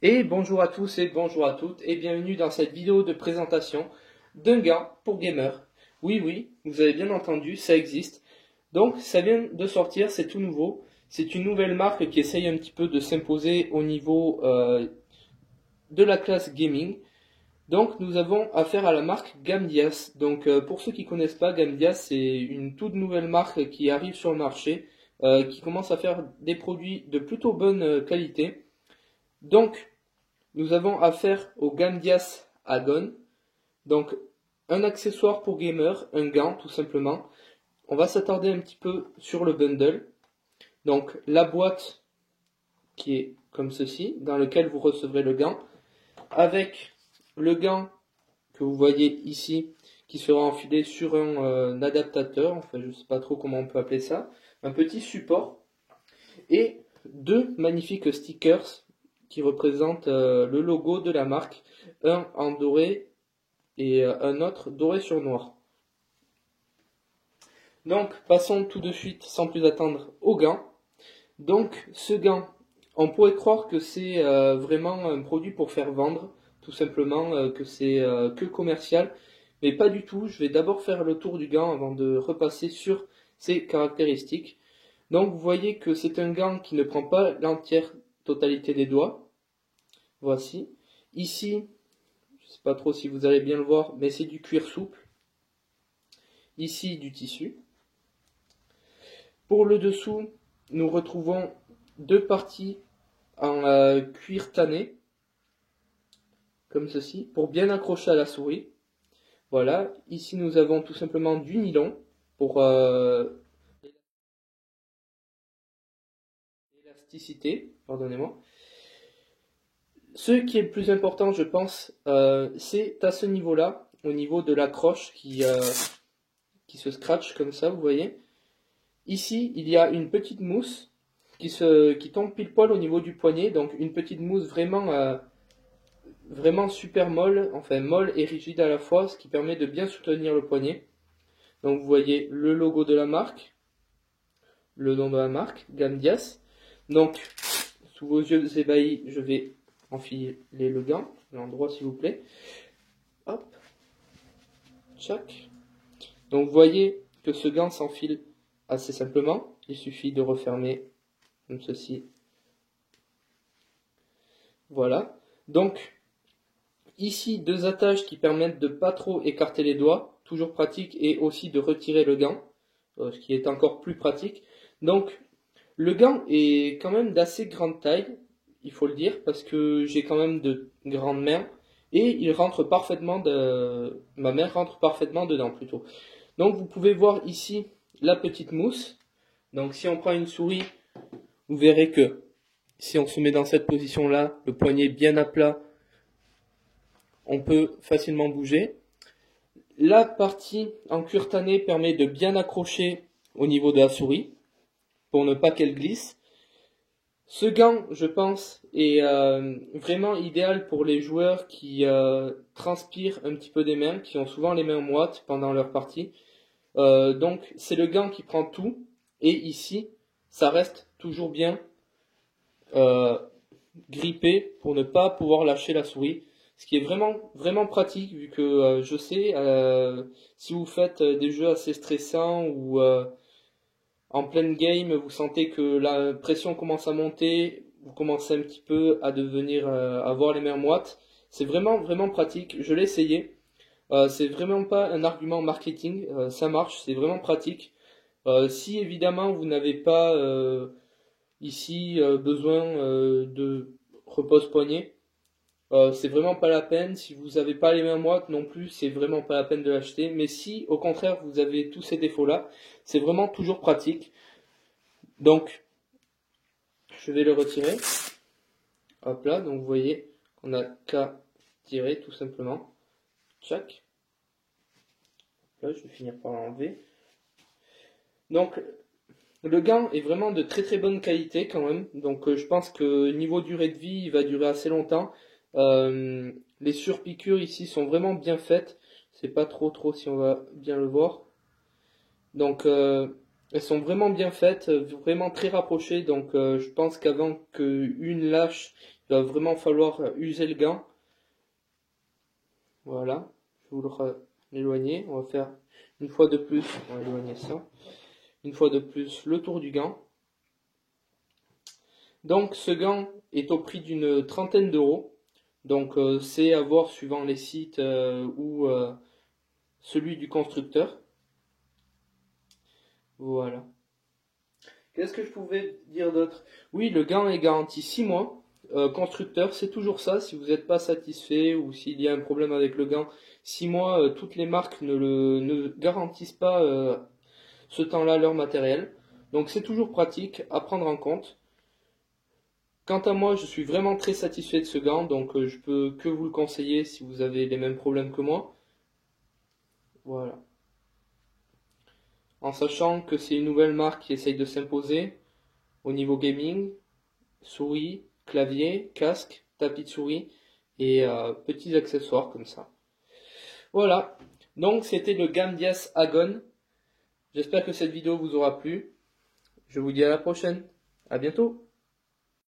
Et bonjour à tous et bonjour à toutes et bienvenue dans cette vidéo de présentation d'un gant pour gamer. Oui, oui, vous avez bien entendu, ça existe. Donc ça vient de sortir, c'est tout nouveau. C'est une nouvelle marque qui essaye un petit peu de s'imposer au niveau de la classe gaming. Donc nous avons affaire à la marque Gamdias. Donc pour ceux qui ne connaissent pas, Gamdias c'est une toute nouvelle marque qui arrive sur le marché, qui commence à faire des produits de plutôt bonne qualité. Donc nous avons affaire au Gamdias Add-on, donc un accessoire pour gamer, un gant tout simplement. On va s'attarder un petit peu sur le bundle. Donc la boîte qui est comme ceci, dans lequel vous recevrez le gant, avec le gant que vous voyez ici, qui sera enfilé sur un adaptateur, enfin je ne sais pas trop comment on peut appeler ça, un petit support, et deux magnifiques stickers qui représentent le logo de la marque, un en doré et un autre doré sur noir. Donc passons tout de suite, sans plus attendre, au gant. Donc ce gant, on pourrait croire que c'est vraiment un produit pour faire vendre, tout simplement, que c'est que commercial, mais pas du tout. Je vais d'abord faire le tour du gant avant de repasser sur ses caractéristiques. Donc vous voyez que c'est un gant qui ne prend pas l'entière totalité des doigts. Voici. Ici, je ne sais pas trop si vous allez bien le voir, mais c'est du cuir souple. Ici, du tissu. Pour le dessous, nous retrouvons deux parties en cuir tanné, comme ceci, pour bien accrocher à la souris. Voilà. Ici, nous avons tout simplement du nylon pour l'élasticité, pardonnez-moi. Ce qui est le plus important, je pense, c'est à ce niveau-là, au niveau de la croche qui se scratch comme ça, vous voyez. Ici, il y a une petite mousse qui tombe pile poil au niveau du poignet, donc une petite mousse vraiment super molle, enfin molle et rigide à la fois, ce qui permet de bien soutenir le poignet. Donc vous voyez le logo de la marque, le nom de la marque, Gamdias. Donc, sous vos yeux ébahis, je vais enfiler le gant, l'endroit s'il vous plaît. Hop, tchac. Donc vous voyez que ce gant s'enfile assez simplement. Il suffit de refermer comme ceci. Voilà. Donc ici deux attaches qui permettent de pas trop écarter les doigts, toujours pratique, et aussi de retirer le gant, ce qui est encore plus pratique. Donc le gant est quand même d'assez grande taille, il faut le dire, parce que j'ai quand même de grandes mains, et il rentre parfaitement ma main rentre parfaitement dedans plutôt. Donc vous pouvez voir ici la petite mousse. Donc si on prend une souris, vous verrez que si on se met dans cette position-là, le poignet bien à plat, on peut facilement bouger. La partie en cuir tanné permet de bien accrocher au niveau de la souris pour ne pas qu'elle glisse. Ce gant, je pense, est vraiment idéal pour les joueurs qui transpirent un petit peu des mains, qui ont souvent les mains moites pendant leur partie. Donc c'est le gant qui prend tout, et ici ça reste toujours bien grippé pour ne pas pouvoir lâcher la souris, ce qui est vraiment pratique vu que je sais si vous faites des jeux assez stressants ou en pleine game vous sentez que la pression commence à monter, vous commencez un petit peu à devenir avoir les mains moites, c'est vraiment pratique. Je l'ai essayé. C'est vraiment pas un argument marketing, ça marche, c'est vraiment pratique. Si évidemment vous n'avez pas ici besoin de repose-poignet, c'est vraiment pas la peine. Si vous n'avez pas les mains moites non plus, c'est vraiment pas la peine de l'acheter. Mais si au contraire vous avez tous ces défauts-là, c'est vraiment toujours pratique. Donc je vais le retirer. Hop là, donc vous voyez qu'on a qu'à tirer tout simplement. Tchac. Là, je vais finir par l'enlever. Donc, le gant est vraiment de très bonne qualité quand même. Donc, je pense que niveau durée de vie, il va durer assez longtemps. Les surpiqûres ici sont vraiment bien faites. C'est pas trop si on va bien le voir. Donc, elles sont vraiment bien faites, vraiment très rapprochées. Donc, je pense qu'avant qu'une lâche, Il va vraiment falloir user le gant. Voilà, je vous l'éloigner. On va faire une fois de plus, on va éloigner ça. Une fois de plus, le tour du gant. Donc ce gant est au prix d'une trentaine d'euros. Donc c'est à voir suivant les sites ou celui du constructeur. Voilà. Qu'est-ce que je pouvais dire d'autre? Oui, le gant est garanti 6 mois. Constructeur, c'est toujours ça. Si vous n'êtes pas satisfait ou s'il y a un problème avec le gant, 6 mois, toutes les marques ne garantissent pas ce temps-là leur matériel. Donc c'est toujours pratique à prendre en compte. Quant à moi, je suis vraiment très satisfait de ce gant, donc je peux que vous le conseiller si vous avez les mêmes problèmes que moi. Voilà. En sachant que c'est une nouvelle marque qui essaye de s'imposer au niveau gaming, souris, clavier, casque, tapis de souris et petits accessoires comme ça. Voilà. Donc c'était le Gamdias Agon. J'espère que cette vidéo vous aura plu. Je vous dis à la prochaine. À bientôt.